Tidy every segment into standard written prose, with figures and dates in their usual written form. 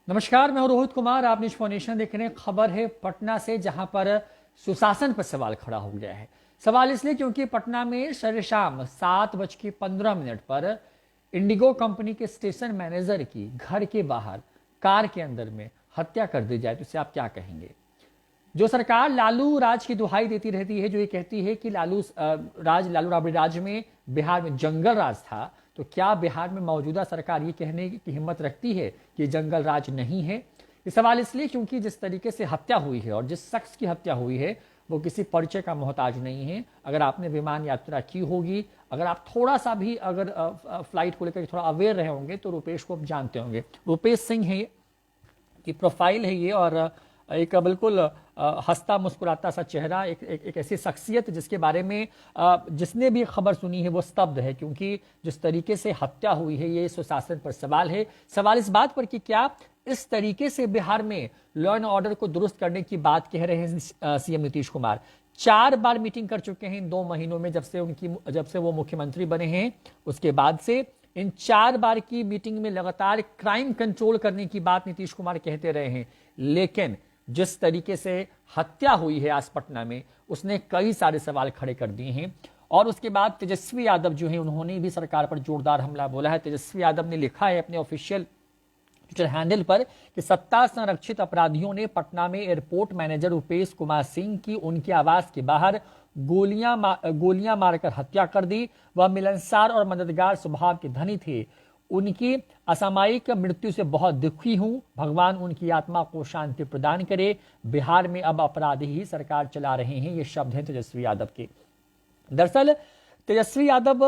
नमस्कार, मैं हूं रोहित कुमार। आप न्यूज फॉर्नेशन देख रहे हैं। खबर है पटना से, जहां पर सुशासन पर सवाल खड़ा हो गया है। सवाल इसलिए क्योंकि पटना में शर शाम 7:15 पर इंडिगो कंपनी के स्टेशन मैनेजर की घर के बाहर कार के अंदर में हत्या कर दी जाए तो इसे आप क्या कहेंगे। जो सरकार लालू राज की दुहाई देती रहती है, जो ये कहती है कि लालू राबड़ी राज में बिहार में जंगल राज था, तो क्या बिहार में मौजूदा सरकार ये कहने की हिम्मत रखती है कि जंगल राज नहीं है। ये सवाल इसलिए क्योंकि जिस तरीके से हत्या हुई है और जिस शख्स की हत्या हुई है वो किसी परिचय का मोहताज नहीं है। अगर आपने विमान यात्रा की होगी, अगर आप थोड़ा सा भी अगर फ्लाइट को लेकर थोड़ा अवेयर रहे होंगे तो रुपेश को आप जानते होंगे। रुपेश सिंह है की प्रोफाइल है ये, और एक बिल्कुल हंसता मुस्कुराता सा चेहरा, एक ऐसी शख्सियत जिसके बारे में जिसने भी खबर सुनी है वो स्तब्ध है, क्योंकि जिस तरीके से हत्या हुई है ये सुशासन पर सवाल है। सवाल इस बात पर कि क्या इस तरीके से बिहार में लॉ एंड ऑर्डर को दुरुस्त करने की बात कह रहे हैं सीएम नीतीश कुमार। 4 बार मीटिंग कर चुके हैं इन 2 महीनों में, जब से वो मुख्यमंत्री बने हैं। उसके बाद से इन 4 बार की मीटिंग में लगातार क्राइम कंट्रोल करने की बात नीतीश कुमार कहते रहे हैं, लेकिन जिस तरीके से हत्या हुई है आज पटना में, उसने कई सारे सवाल खड़े कर दिए हैं। और उसके बाद तेजस्वी यादव जो है उन्होंने भी सरकार पर जोरदार हमला बोला है। तेजस्वी यादव ने लिखा है अपने ऑफिशियल ट्विटर हैंडल पर कि सत्ता संरक्षित अपराधियों ने पटना में एयरपोर्ट मैनेजर रुपेश कुमार सिंह की उनके आवास के बाहर गोलियां मारकर हत्या कर दी। वह मिलनसार और मददगार स्वभाव के धनी थे। उनकी असामयिक मृत्यु से बहुत दुखी हूं। भगवान उनकी आत्मा को शांति प्रदान करे। बिहार में अब अपराधी ही सरकार चला रहे हैं। ये शब्द हैं तेजस्वी यादव के। दरअसल तेजस्वी यादव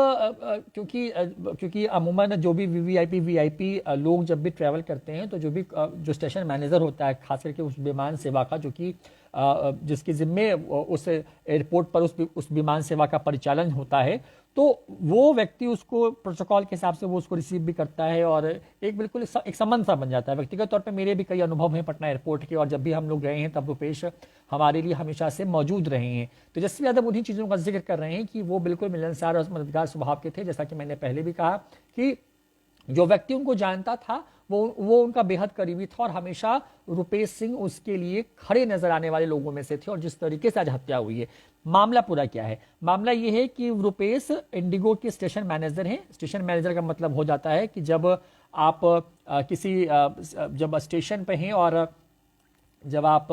क्योंकि अमूमन जो भी वीवीआईपी लोग जब भी ट्रैवल करते हैं तो जो स्टेशन मैनेजर होता है, खास करके उस विमान सेवा का, जो कि जिसके जिम्मे उस एयरपोर्ट पर उस विमान सेवा का परिचालन होता है, तो वो व्यक्ति उसको प्रोटोकॉल के हिसाब से वो उसको रिसीव भी करता है और एक बिल्कुल एक संबंध सा बन जाता है। व्यक्तिगत तौर पे मेरे भी कई अनुभव हैं पटना एयरपोर्ट के, और जब भी हम लोग गए हैं तब रुपेश हमारे लिए हमेशा से मौजूद रहे हैं। तेजस्वी यादव उन्हीं चीज़ों का जिक्र कर रहे हैं कि वो बिल्कुल मिलनसार और मददगार स्वभाव के थे। जैसा कि मैंने पहले भी कहा कि जो व्यक्ति उनको जानता था वो उनका बेहद करीबी था, और हमेशा रुपेश सिंह उसके लिए खड़े नजर आने वाले लोगों में से थे। और जिस तरीके से आज हत्या हुई है, मामला पूरा क्या है? मामला ये है कि रुपेश इंडिगो के स्टेशन मैनेजर हैं। स्टेशन मैनेजर का मतलब हो जाता है कि जब आप जब स्टेशन पे हैं और जब आप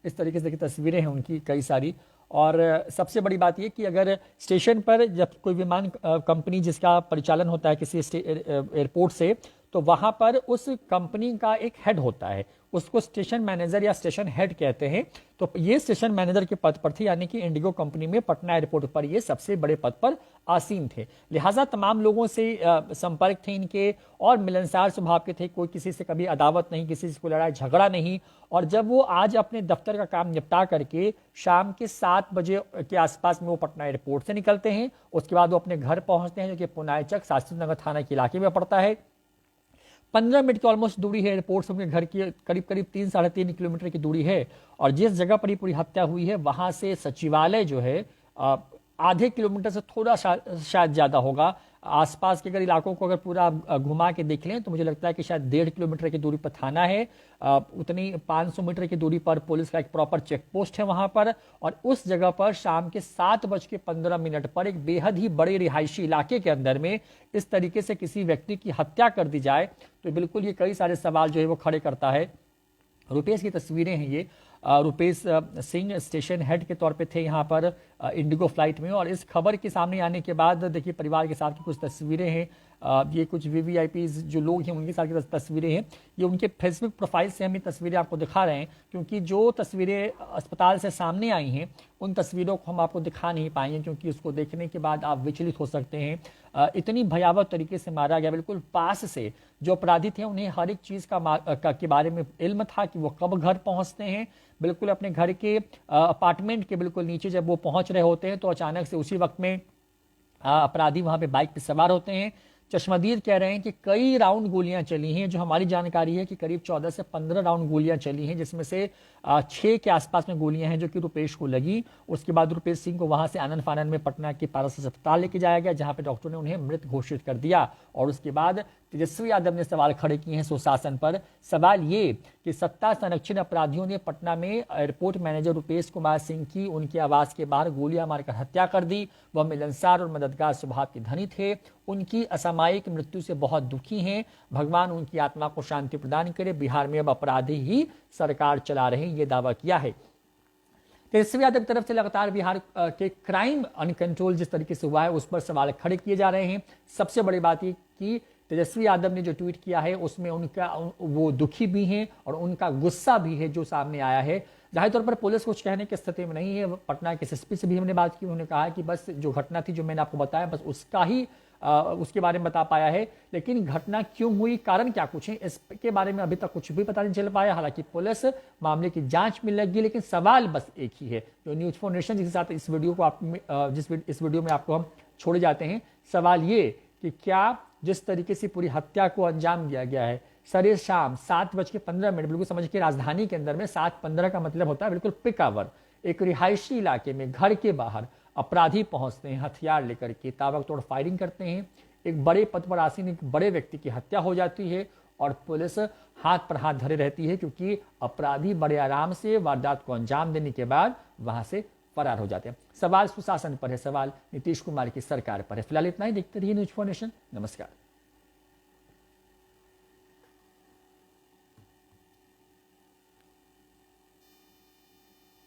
इस तरीके से तस्वीरें हैं उनकी कई सारी, और सबसे बड़ी बात यह कि अगर स्टेशन पर जब कोई विमान कंपनी जिसका परिचालन होता है किसी एयरपोर्ट से, तो वहां पर उस कंपनी का एक हेड होता है, उसको स्टेशन मैनेजर या स्टेशन हेड कहते हैं। तो ये स्टेशन मैनेजर के पद पर थे, यानी कि इंडिगो कंपनी में पटना एयरपोर्ट पर ये सबसे बड़े पद पर आसीन थे। लिहाजा तमाम लोगों से संपर्क थे इनके, और मिलनसार स्वभाव के थे। कोई किसी से कभी अदावत नहीं, किसी से कोई लड़ाई झगड़ा नहीं। और जब वो आज अपने दफ्तर का काम निपटा करके शाम के 7 बजे के आसपास में वो पटना एयरपोर्ट से निकलते हैं, उसके बाद वो अपने घर पहुंचते हैं, जो कि पुनायचक शास्त्री नगर थाना के इलाके में पड़ता है। 15 मिनट की ऑलमोस्ट दूरी है एयरपोर्ट से उनके घर की, करीब 3-3.5 किलोमीटर की दूरी है। और जिस जगह पर ये पूरी हत्या हुई है वहां से सचिवालय जो है आधे किलोमीटर से थोड़ा शायद ज्यादा होगा। आसपास के अगर इलाकों को अगर पूरा घुमा के देख लें तो मुझे लगता है कि शायद 1.5 किलोमीटर की दूरी पर थाना है। उतनी 500 मीटर की दूरी पर पुलिस का एक प्रॉपर चेक पोस्ट है वहां पर। और उस जगह पर शाम के 7:15 पर एक बेहद ही बड़े रिहायशी इलाके के अंदर में इस तरीके से किसी व्यक्ति की हत्या कर दी जाए तो बिल्कुल ये कई सारे सवाल जो है वो खड़े करता है। रुपेश की तस्वीरें हैं ये। रुपेश सिंह स्टेशन हेड के तौर पे थे यहाँ पर इंडिगो फ्लाइट में, और इस खबर के सामने आने के बाद देखिए परिवार के साथ की कुछ तस्वीरें हैं। ये कुछ वीवीआईपीज जो लोग हैं उनके साथ की तस्वीरें हैं। ये उनके फेसबुक प्रोफाइल से हम ये तस्वीरें आपको दिखा रहे हैं, क्योंकि जो तस्वीरें अस्पताल से सामने आई हैं उन तस्वीरों को हम आपको दिखा नहीं पाएंगे, क्योंकि उसको देखने के बाद आप विचलित हो सकते हैं। इतनी भयावह तरीके से मारा गया, बिल्कुल पास से। जो अपराधी थे उन्हें हर एक चीज के बारे में इल्म था कि वो कब घर पहुंचते हैं। बिल्कुल अपने घर के अपार्टमेंट के बिल्कुल नीचे जब वो पहुंच रहे होते हैं तो अचानक से उसी वक्त में अपराधी वहां पे बाइक पे सवार होते हैं। चश्मदीद कह रहे हैं कि कई राउंड गोलियां चली हैं। जो हमारी जानकारी है कि करीब 14 से 15 राउंड गोलियां चली हैं, जिसमें से 6 के आसपास में गोलियां हैं जो कि रुपेश को लगी। उसके बाद रुपेश सिंह को वहां से आनन फानन में पटना के पारस अस्पताल लेके जाया गया, जहां पे डॉक्टर ने उन्हें मृत घोषित कर दिया। और उसके बाद तेजस्वी यादव ने सवाल खड़े किए हैं सुशासन पर। सवाल ये कि सत्ता संरक्षण अपराधियों ने पटना में एयरपोर्ट मैनेजर रुपेश कुमार सिंह की उनके आवास के बाहर गोलियां मारकर हत्या कर दी। वह मिलनसार और मददगार स्वभाव के धनी थे। उनकी असामयिक मृत्यु से बहुत दुखी हैं। भगवान उनकी आत्मा को शांति प्रदान करे। बिहार में अब अपराधी ही सरकार चला रहे हैं, ये दावा किया है। तेजस्वी यादव की तरफ से लगातार बिहार के क्राइम अनकंट्रोल जिस तरीके से हुआ है उस पर सवाल खड़े किए जा रहे हैं। सबसे बड़ी बात ये कि तेजस्वी यादव ने जो ट्वीट किया है उसमें उनका वो दुखी भी हैं और उनका गुस्सा भी है जो सामने आया है। जाहिर तौर पर पुलिस कुछ कहने की स्थिति में नहीं है। पटना के एसएसपी से भी हमने बात की, उन्होंने कहा कि बस जो घटना थी जो मैंने आपको बताया बस उसका ही उसके बारे में बता पाया है, लेकिन घटना क्यों हुई, कारण क्या कुछ है, इसके बारे में अभी तक कुछ भी पता नहीं चल पाया। हालांकि पुलिस मामले की जांच में लगी, लेकिन सवाल बस एक ही है जो न्यूज़ फॉर नेशन जिसके साथ इस वीडियो को इस वीडियो में आपको हम छोड़े जाते हैं। सवाल ये कि क्या जिस तरीके से पूरी हत्या को अंजाम दिया गया है सरे शाम 7:15, बिल्कुल समझिए राजधानी के अंदर में 7:15 का मतलब होता है बिल्कुल पिक आवर, एक रिहायशी इलाके में घर के बाहर अपराधी पहुंचते हैं हथियार लेकर के, ताबड़तोड़ फायरिंग करते हैं। एक बड़े पद पर आसीन एक बड़े व्यक्ति की हत्या हो जाती है और पुलिस हाथ पर हाथ धरे रहती है क्योंकि अपराधी बड़े आराम से वारदात को अंजाम देने के बाद वहां से फरार हो जाते हैं। सवाल सुशासन पर है, सवाल नीतीश कुमार की सरकार पर है। फिलहाल इतना ही, देखते रहिए न्यूज़ फॉर नेशन। नमस्कार।